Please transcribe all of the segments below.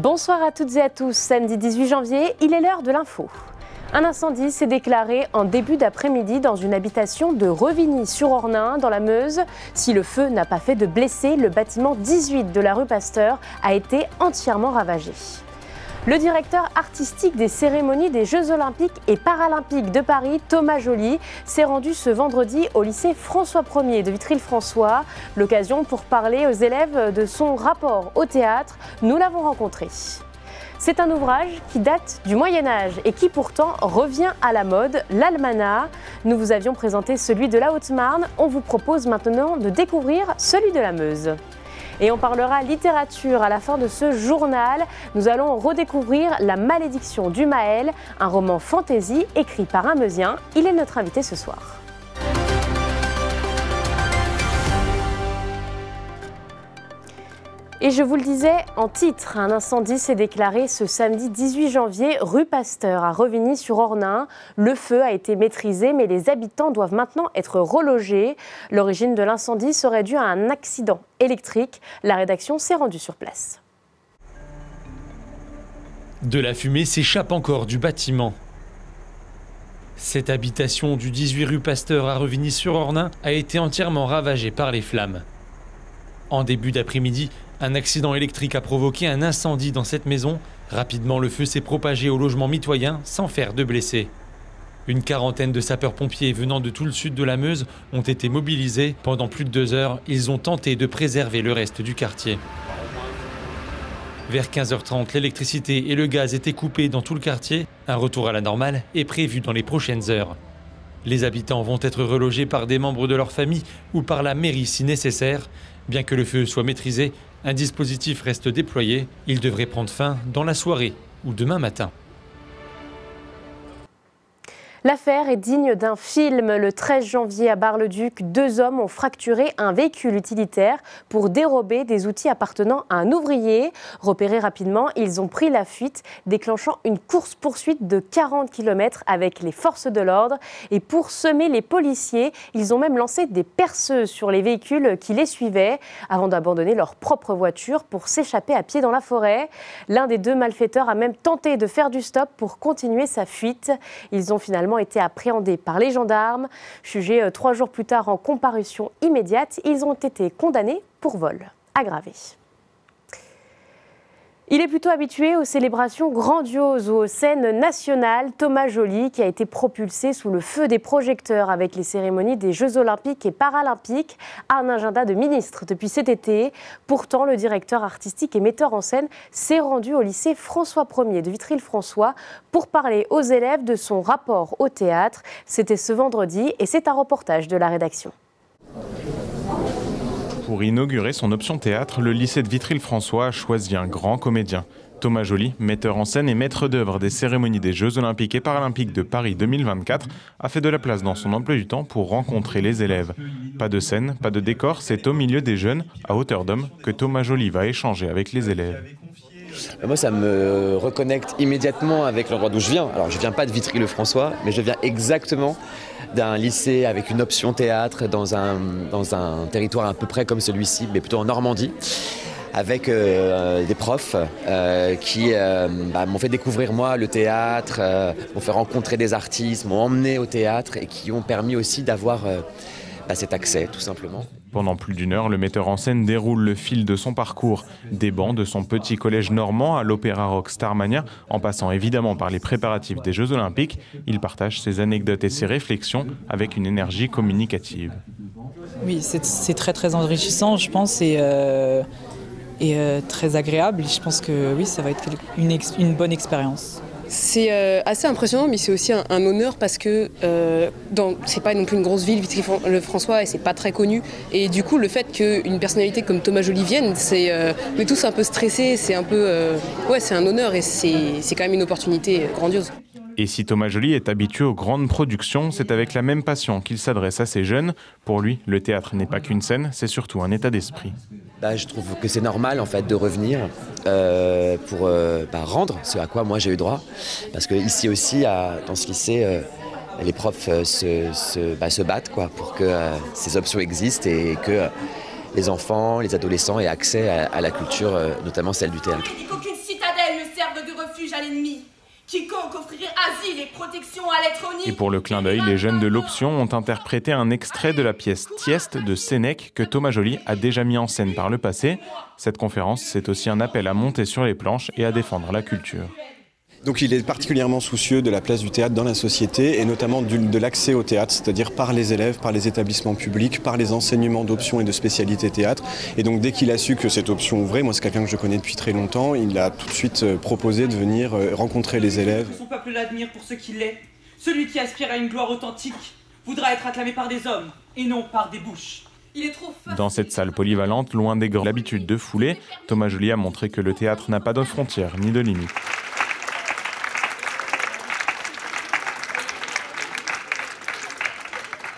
Bonsoir à toutes et à tous. Samedi 18 janvier, il est l'heure de l'info. Un incendie s'est déclaré en début d'après-midi dans une habitation de Revigny-sur-Ornain, dans la Meuse. Si le feu n'a pas fait de blessés, le bâtiment 18 de la rue Pasteur a été entièrement ravagé. Le directeur artistique des cérémonies des Jeux Olympiques et Paralympiques de Paris, Thomas Joly, s'est rendu ce vendredi au lycée François Ier de Vitry-le-François. L'occasion pour parler aux élèves de son rapport au théâtre. Nous l'avons rencontré. C'est un ouvrage qui date du Moyen-Âge et qui pourtant revient à la mode, l'Almanach. Nous vous avions présenté celui de la Haute-Marne. On vous propose maintenant de découvrir celui de la Meuse. Et on parlera littérature à la fin de ce journal. Nous allons redécouvrir La Malédiction du Maël, un roman fantasy écrit par un Meusien. Il est notre invité ce soir. Et je vous le disais en titre, un incendie s'est déclaré ce samedi 18 janvier rue Pasteur à Revigny-sur-Ornain. Le feu a été maîtrisé, mais les habitants doivent maintenant être relogés. L'origine de l'incendie serait due à un accident électrique. La rédaction s'est rendue sur place. De la fumée s'échappe encore du bâtiment. Cette habitation du 18 rue Pasteur à Revigny-sur-Ornain a été entièrement ravagée par les flammes. En début d'après-midi, un accident électrique a provoqué un incendie dans cette maison. Rapidement, le feu s'est propagé au logement mitoyen sans faire de blessés. Une quarantaine de sapeurs-pompiers venant de tout le sud de la Meuse ont été mobilisés. Pendant plus de 2 heures, ils ont tenté de préserver le reste du quartier. Vers 15h30, l'électricité et le gaz étaient coupés dans tout le quartier. Un retour à la normale est prévu dans les prochaines heures. Les habitants vont être relogés par des membres de leur famille ou par la mairie si nécessaire. Bien que le feu soit maîtrisé, un dispositif reste déployé. Il devrait prendre fin dans la soirée ou demain matin. L'affaire est digne d'un film. Le 13 janvier à Bar-le-Duc, 2 hommes ont fracturé un véhicule utilitaire pour dérober des outils appartenant à un ouvrier. Repérés rapidement, ils ont pris la fuite, déclenchant une course-poursuite de 40 km avec les forces de l'ordre. Et pour semer les policiers, ils ont même lancé des perceuses sur les véhicules qui les suivaient avant d'abandonner leur propre voiture pour s'échapper à pied dans la forêt. L'un des 2 malfaiteurs a même tenté de faire du stop pour continuer sa fuite. Ils ont finalement été appréhendés par les gendarmes. Jugés 3 jours plus tard en comparution immédiate, ils ont été condamnés pour vol aggravé. Il est plutôt habitué aux célébrations grandioses ou aux scènes nationales. Thomas Joly, qui a été propulsé sous le feu des projecteurs avec les cérémonies des Jeux Olympiques et Paralympiques, a un agenda de ministre depuis cet été. Pourtant, le directeur artistique et metteur en scène s'est rendu au lycée François Ier de Vitry-le-François pour parler aux élèves de son rapport au théâtre. C'était ce vendredi et c'est un reportage de la rédaction. Pour inaugurer son option théâtre, le lycée de Vitry-le-François a choisi un grand comédien. Thomas Joly, metteur en scène et maître d'œuvre des cérémonies des Jeux Olympiques et Paralympiques de Paris 2024, a fait de la place dans son emploi du temps pour rencontrer les élèves. Pas de scène, pas de décor, c'est au milieu des jeunes, à hauteur d'homme, que Thomas Joly va échanger avec les élèves. Moi, ça me reconnecte immédiatement avec l'endroit d'où je viens. Alors, je ne viens pas de Vitry-le-François, mais je viens exactement d'un lycée avec une option théâtre dans un territoire à peu près comme celui-ci, mais plutôt en Normandie, avec des profs qui m'ont fait découvrir moi le théâtre, m'ont fait rencontrer des artistes, m'ont emmené au théâtre et qui ont permis aussi d'avoir cet accès, tout simplement. Pendant plus d'1 heure, le metteur en scène déroule le fil de son parcours, des bancs de son petit collège normand à l'Opéra Rock Starmania, en passant évidemment par les préparatifs des Jeux Olympiques. Il partage ses anecdotes et ses réflexions avec une énergie communicative. Oui, c'est très enrichissant, je pense, et très agréable. Je pense que oui, ça va être une bonne expérience. C'est assez impressionnant, mais c'est aussi un honneur parce que c'est pas non plus une grosse ville, Vitry-le-François, et c'est pas très connu. Et du coup, le fait qu'une personnalité comme Thomas Joly vienne, on est tous un peu stressés, c'est un peu, c'est un honneur et c'est quand même une opportunité grandiose. Et si Thomas Joly est habitué aux grandes productions, c'est avec la même passion qu'il s'adresse à ces jeunes. Pour lui, le théâtre n'est pas qu'une scène, c'est surtout un état d'esprit. Je trouve que c'est normal en fait de revenir pour rendre ce à quoi moi j'ai eu droit. Parce que ici aussi, dans ce lycée, les profs se battent pour que ces options existent et que les enfants, les adolescents aient accès à la culture, notamment celle du théâtre. Aucune citadelle ne servent de refuge à l'ennemi. Quiconque offrirait asile et protection à l'être uni. Et pour le clin d'œil, les jeunes de l'Option ont interprété un extrait de la pièce Tieste de Sénèque que Thomas Joly a déjà mis en scène par le passé. Cette conférence, c'est aussi un appel à monter sur les planches et à défendre la culture. Donc il est particulièrement soucieux de la place du théâtre dans la société et notamment de l'accès au théâtre, c'est-à-dire par les élèves, par les établissements publics, par les enseignements d'options et de spécialités théâtre. Et donc dès qu'il a su que cette option ouvrait, moi c'est quelqu'un que je connais depuis très longtemps, il a tout de suite proposé de venir rencontrer les élèves. Son peuple l'admire pour ce qu'il est. Celui qui aspire à une gloire authentique voudra être acclamé par des hommes et non par des bouches. Dans cette salle polyvalente, loin des grands l'habitude de fouler, Thomas Joly a montré que le théâtre n'a pas de frontières ni de limites.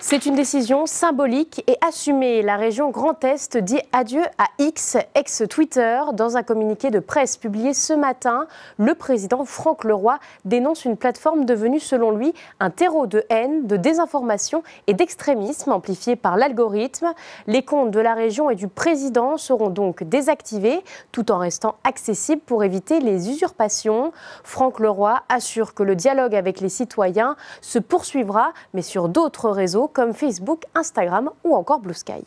C'est une décision symbolique et assumée. La région Grand Est dit adieu à X, ex-Twitter. Dans un communiqué de presse publié ce matin, le président Franck Leroy dénonce une plateforme devenue, selon lui, un terreau de haine, de désinformation et d'extrémisme amplifié par l'algorithme. Les comptes de la région et du président seront donc désactivés, tout en restant accessibles pour éviter les usurpations. Franck Leroy assure que le dialogue avec les citoyens se poursuivra, mais sur d'autres réseaux comme Facebook, Instagram ou encore Blue Sky.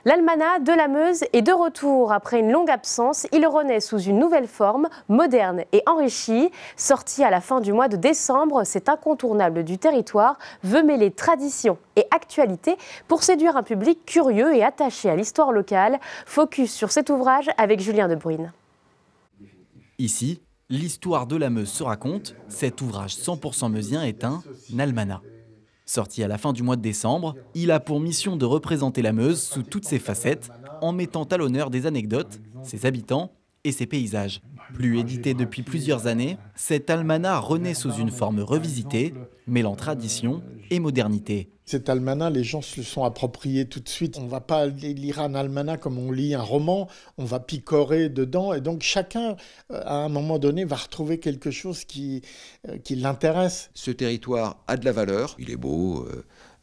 L'Almanach de la Meuse est de retour. Après une longue absence, il renaît sous une nouvelle forme, moderne et enrichie. Sorti à la fin du mois de décembre, cet incontournable du territoire veut mêler tradition et actualité pour séduire un public curieux et attaché à l'histoire locale. Focus sur cet ouvrage avec Julien Debruyne. Ici, l'histoire de la Meuse se raconte. Cet ouvrage 100% meusien est un almanach. Sorti à la fin du mois de décembre, il a pour mission de représenter la Meuse sous toutes ses facettes, en mettant à l'honneur des anecdotes, ses habitants et ses paysages. Plus édité depuis plusieurs années, cet almanach renaît sous une forme revisitée, mêlant tradition et modernité. Cet almanach, les gens se le sont appropriés tout de suite. On ne va pas lire un almanach comme on lit un roman, on va picorer dedans. Et donc chacun, à un moment donné, va retrouver quelque chose qui l'intéresse. Ce territoire a de la valeur, il est beau,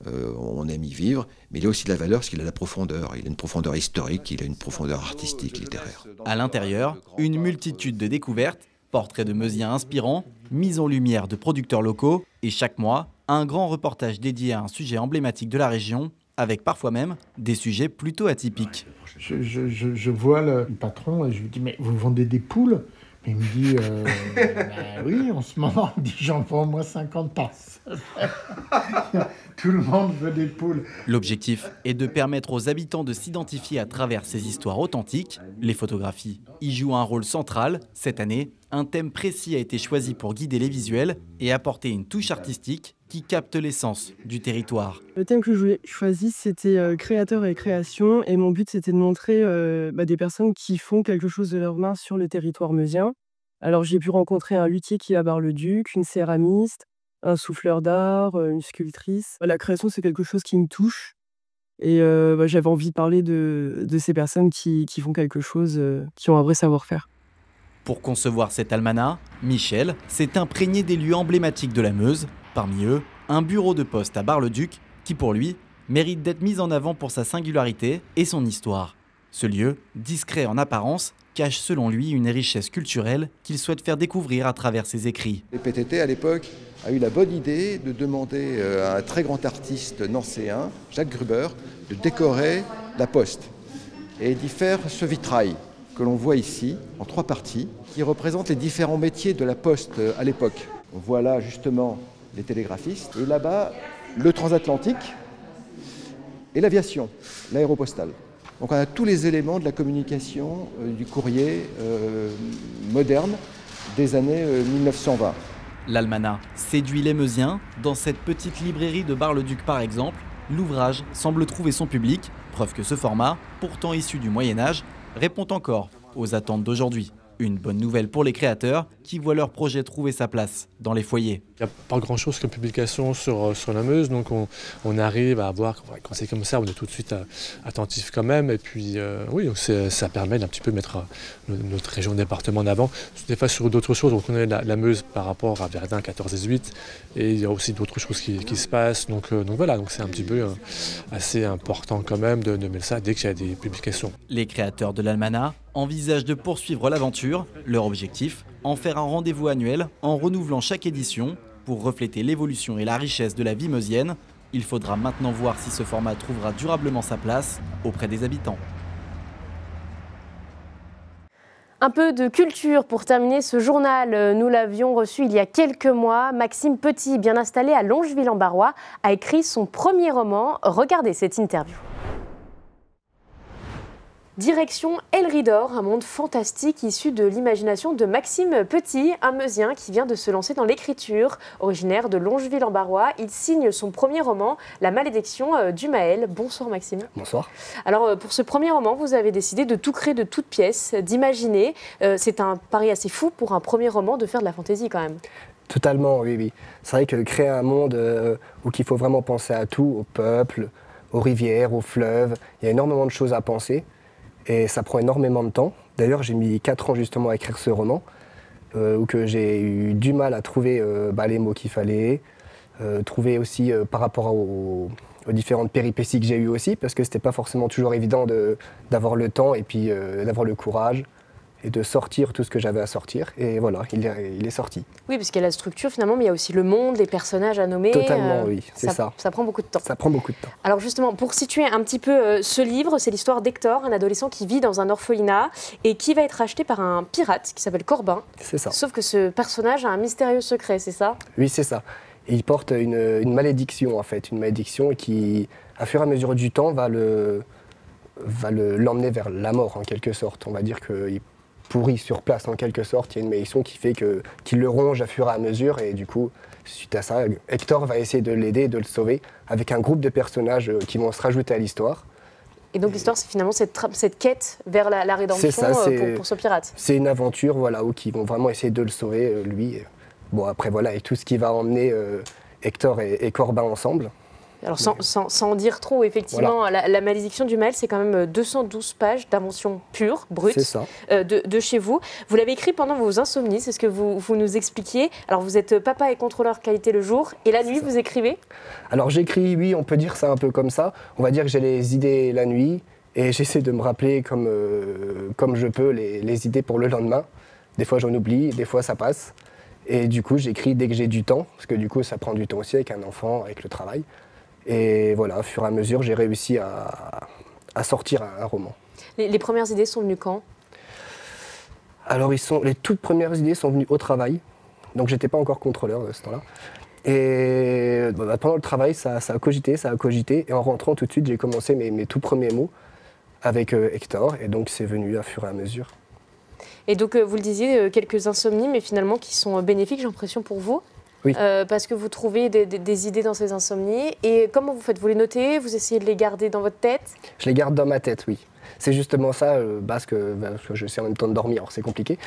on aime y vivre, mais il a aussi de la valeur parce qu'il a de la profondeur. Il a une profondeur historique, il a une profondeur artistique, littéraire. À l'intérieur, une multitude de découvertes, portraits de Meusiens inspirants, mise en lumière de producteurs locaux et chaque mois, un grand reportage dédié à un sujet emblématique de la région, avec parfois même des sujets plutôt atypiques. Je vois le patron et je lui dis « Mais vous vendez des poules ?» Et il me dit oui, en ce moment, il dit « J'en vends au moins 50 par semaine. » Tout le monde veut des poules. L'objectif est de permettre aux habitants de s'identifier à travers ces histoires authentiques. Les photographies y jouent un rôle central. Cette année, un thème précis a été choisi pour guider les visuels et apporter une touche artistique qui capte l'essence du territoire. Le thème que j'ai choisi, c'était créateur et création. Et mon but, c'était de montrer des personnes qui font quelque chose de leurs mains sur le territoire meusien. Alors, j'ai pu rencontrer un luthier qui est à Bar-le-Duc, une céramiste, un souffleur d'art, une sculptrice. La création, c'est quelque chose qui me touche. Et j'avais envie de parler de ces personnes qui font quelque chose, qui ont un vrai savoir-faire. Pour concevoir cet almanach, Michel s'est imprégné des lieux emblématiques de la Meuse. Parmi eux, un bureau de poste à Bar-le-Duc qui, pour lui, mérite d'être mis en avant pour sa singularité et son histoire. Ce lieu, discret en apparence, cache selon lui une richesse culturelle qu'il souhaite faire découvrir à travers ses écrits. Les PTT, à l'époque, a eu la bonne idée de demander à un très grand artiste nancéen, Jacques Gruber, de décorer la poste et d'y faire ce vitrail que l'on voit ici, en 3 parties, qui représente les différents métiers de la poste à l'époque. On voit là justement les télégraphistes, et là-bas, le transatlantique et l'aviation, l'aéropostale. Donc on a tous les éléments de la communication du courrier moderne des années 1920. L'almanach séduit les Meusiens. Dans cette petite librairie de Bar-le-Duc par exemple, l'ouvrage semble trouver son public, preuve que ce format, pourtant issu du Moyen-Âge, répond encore aux attentes d'aujourd'hui. Une bonne nouvelle pour les créateurs qui voient leur projet trouver sa place dans les foyers. Il n'y a pas grand-chose comme publication sur la Meuse, donc on arrive à voir, quand c'est comme ça, on est tout de suite attentif quand même. Et puis oui, donc ça permet d'un petit peu mettre notre région département en avant. Des fois sur d'autres choses, on connaît la Meuse par rapport à Verdun 14-18, et il y a aussi d'autres choses qui se passent. Donc voilà, donc c'est un petit peu assez important quand même de mettre ça dès qu'il y a des publications. Les créateurs de l'almanach envisagent de poursuivre l'aventure. Leur objectif, en faire un rendez-vous annuel en renouvelant chaque édition pour refléter l'évolution et la richesse de la vie meusienne. Il faudra maintenant voir si ce format trouvera durablement sa place auprès des habitants. Un peu de culture pour terminer ce journal. Nous l'avions reçu il y a quelques mois. Maxime Petit, bien installé à Longeville-en-Barrois, a écrit son premier roman. Regardez cette interview. Direction Elridor, un monde fantastique issu de l'imagination de Maxime Petit, un Meusien qui vient de se lancer dans l'écriture. Originaire de Longeville-en-Barrois, il signe son premier roman, La malédiction du Maël. Bonsoir Maxime. Bonsoir. Alors pour ce premier roman, vous avez décidé de tout créer de toutes pièces, d'imaginer. C'est un pari assez fou pour un premier roman de faire de la fantaisie quand même. Totalement, oui, oui. C'est vrai que créer un monde où il faut vraiment penser à tout, au peuple, aux rivières, aux fleuves, il y a énormément de choses à penser. Et ça prend énormément de temps. D'ailleurs, j'ai mis 4 ans justement à écrire ce roman, où que j'ai eu du mal à trouver les mots qu'il fallait, trouver aussi par rapport aux différentes péripéties que j'ai eues aussi, parce que c'était pas forcément toujours évident d'avoir le temps et puis d'avoir le courage et de sortir tout ce que j'avais à sortir. Et voilà, il est sorti. Oui, parce qu'il y a la structure finalement, mais il y a aussi le monde, les personnages à nommer. Totalement, oui, c'est ça. Ça prend beaucoup de temps. Ça prend beaucoup de temps. Alors justement, pour situer un petit peu ce livre, c'est l'histoire d'Hector, un adolescent qui vit dans un orphelinat et qui va être racheté par un pirate qui s'appelle Corbin. C'est ça. Sauf que ce personnage a un mystérieux secret, c'est ça? Oui, c'est ça. Et il porte une malédiction en fait, une malédiction qui, à fur et à mesure du temps, va l'emmener vers la mort en quelque sorte. On va dire qu'il pourrit sur place en quelque sorte. Il y a une malédiction qui fait qu'il le ronge à fur et à mesure et du coup, suite à ça, Hector va essayer de l'aider, de le sauver avec un groupe de personnages qui vont se rajouter à l'histoire. Et donc l'histoire, c'est finalement cette quête vers la rédemption pour ce pirate. C'est une aventure voilà, où ils vont vraiment essayer de le sauver, lui. Bon après voilà, et tout ce qui va emmener Hector et Corbin ensemble. Alors sans en dire trop, effectivement, voilà. La malédiction du Maël, c'est quand même 212 pages d'invention pure, brute, de chez vous. Vous l'avez écrit pendant vos insomnies, c'est ce que vous nous expliquiez. Alors vous êtes papa et contrôleur qualité le jour, et la nuit vous écrivez? Alors j'écris, oui, on peut dire ça un peu comme ça. On va dire que j'ai les idées la nuit, et j'essaie de me rappeler comme je peux les idées pour le lendemain. Des fois j'en oublie, des fois ça passe. Et du coup j'écris dès que j'ai du temps, parce que du coup ça prend du temps aussi avec un enfant, avec le travail. Et voilà, au fur et à mesure, j'ai réussi à sortir un roman. Les premières idées sont venues quand? Alors, les toutes premières idées sont venues au travail. Donc, j'étais pas encore contrôleur à ce temps-là. Et pendant le travail, ça a cogité. Et en rentrant tout de suite, j'ai commencé mes tout premiers mots avec Hector. Et donc, c'est venu à fur et à mesure. Et donc, vous le disiez, quelques insomnies, mais finalement qui sont bénéfiques, j'ai l'impression, pour vous? Oui. Parce que vous trouvez des idées dans ces insomnies. Et comment vous faites? Vous les notez? Vous essayez de les garder dans votre tête? Je les garde dans ma tête, oui. C'est justement ça, parce que je sais en même temps de dormir, alors c'est compliqué.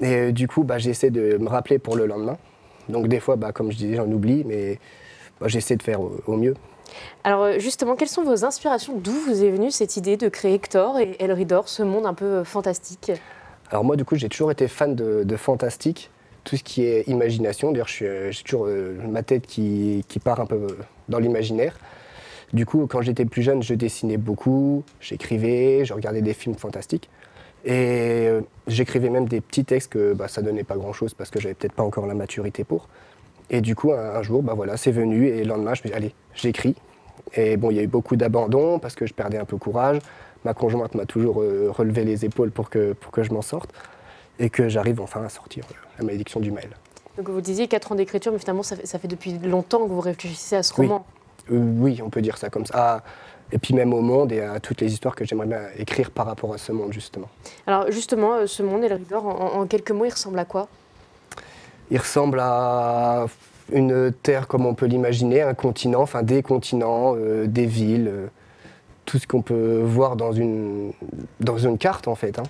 Et du coup, j'essaie de me rappeler pour le lendemain. Donc des fois, comme je disais, j'en oublie, mais j'essaie de faire au mieux. Alors justement, quelles sont vos inspirations? D'où vous est venue cette idée de créer Hector et Elridor, ce monde un peu fantastique? Alors moi, du coup, j'ai toujours été fan de fantastique. Tout ce qui est imagination, d'ailleurs j'ai toujours ma tête qui part un peu dans l'imaginaire. Du coup, quand j'étais plus jeune, je dessinais beaucoup, j'écrivais, je regardais des films fantastiques. Et j'écrivais même des petits textes que ça donnait pas grand-chose parce que j'avais peut-être pas encore la maturité pour. Et du coup, un jour, voilà, c'est venu et le lendemain, je me dis, allez, j'écris. Et bon, il y a eu beaucoup d'abandon parce que je perdais un peu courage. Ma conjointe m'a toujours relevé les épaules pour que je m'en sorte. Et que j'arrive enfin à sortir La malédiction du Maël. Donc vous disiez 4 ans d'écriture, mais finalement ça fait depuis longtemps que vous réfléchissez à ce roman. Oui, on peut dire ça comme ça. Et puis même au monde et à toutes les histoires que j'aimerais bien écrire par rapport à ce monde, justement. Alors justement, ce monde, Elridor, en quelques mots, il ressemble à quoi? Il ressemble à une terre comme on peut l'imaginer, un continent, enfin des continents, des villes, tout ce qu'on peut voir dans une carte en fait.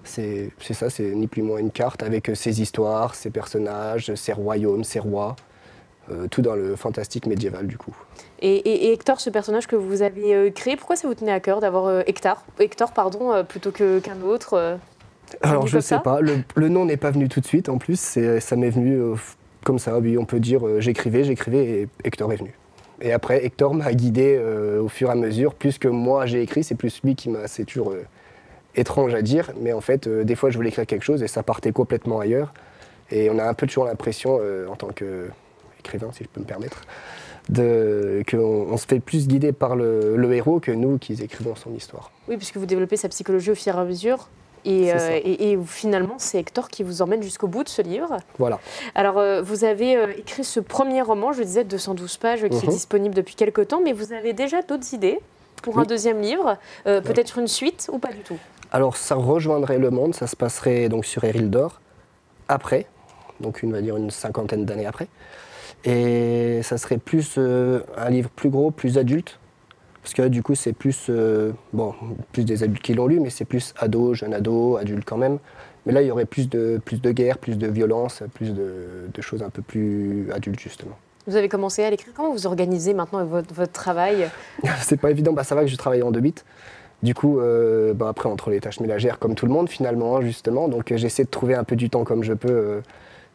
C'est ça, c'est ni plus ni moins une carte avec ses histoires, ses personnages, ses royaumes, ses rois, tout dans le fantastique médiéval du coup. Et Hector, ce personnage que vous avez créé, pourquoi ça vous tenait à cœur d'avoir Hector plutôt qu'un autre Alors je sais pas, le nom n'est pas venu tout de suite en plus, ça m'est venu comme ça, oui, on peut dire j'écrivais et Hector est venu. Et après Hector m'a guidé au fur et à mesure, plus que moi j'ai écrit, c'est plus lui qui m'a toujours étrange à dire, mais en fait, des fois, je voulais écrire quelque chose et ça partait complètement ailleurs. Et on a un peu toujours l'impression, en tant qu'écrivain, si je peux me permettre, qu'on se fait plus guider par le héros que nous qui écrivons son histoire. Oui, puisque vous développez sa psychologie au fur et à mesure. Et finalement, c'est Hector qui vous emmène jusqu'au bout de ce livre. Voilà. Alors, vous avez écrit ce premier roman, je disais, 212 pages, qui est disponible depuis quelques temps, mais vous avez déjà d'autres idées pour un deuxième livre, peut-être une suite ou pas du tout? Alors, ça rejoindrait le monde, ça se passerait donc sur Eryldor, après, donc on va dire une 50aine d'années après. Et ça serait plus un livre plus gros, plus adulte, parce que du coup c'est plus, plus des adultes qui l'ont lu, mais c'est plus ado, jeune ado, adulte quand même. Mais là il y aurait plus de guerre, plus de violence, plus de choses un peu plus adultes justement. Vous avez commencé à l'écrire, comment vous organisez maintenant votre travail? C'est pas évident, ça va que je travaille en 2 bits. Du coup, après entre les tâches ménagères comme tout le monde finalement, justement, donc j'essaie de trouver un peu du temps comme je peux.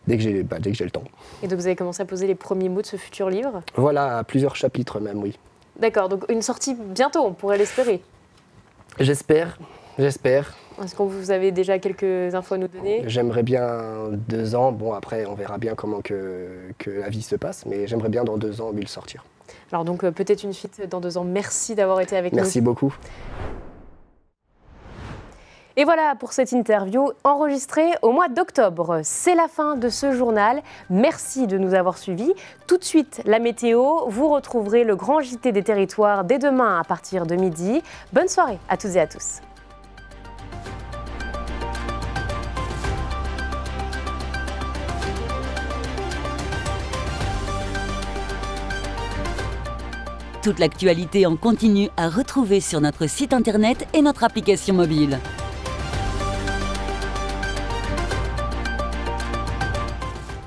Dès que j'ai le temps. Et donc vous avez commencé à poser les premiers mots de ce futur livre? Voilà, à plusieurs chapitres même, oui. D'accord, donc une sortie bientôt, on pourrait l'espérer. J'espère. Est-ce que vous avez déjà quelques infos à nous donner? J'aimerais bien 2 ans, bon après on verra bien comment que la vie se passe, mais j'aimerais bien dans 2 ans le sortir. Alors donc peut-être une suite dans 2 ans, merci d'avoir été avec nous. Merci beaucoup. Et voilà pour cette interview enregistrée au mois d'octobre. C'est la fin de ce journal. Merci de nous avoir suivis. Tout de suite, la météo. Vous retrouverez le grand JT des territoires dès demain à partir de midi. Bonne soirée à toutes et à tous. Toute l'actualité en continu à retrouver sur notre site internet et notre application mobile.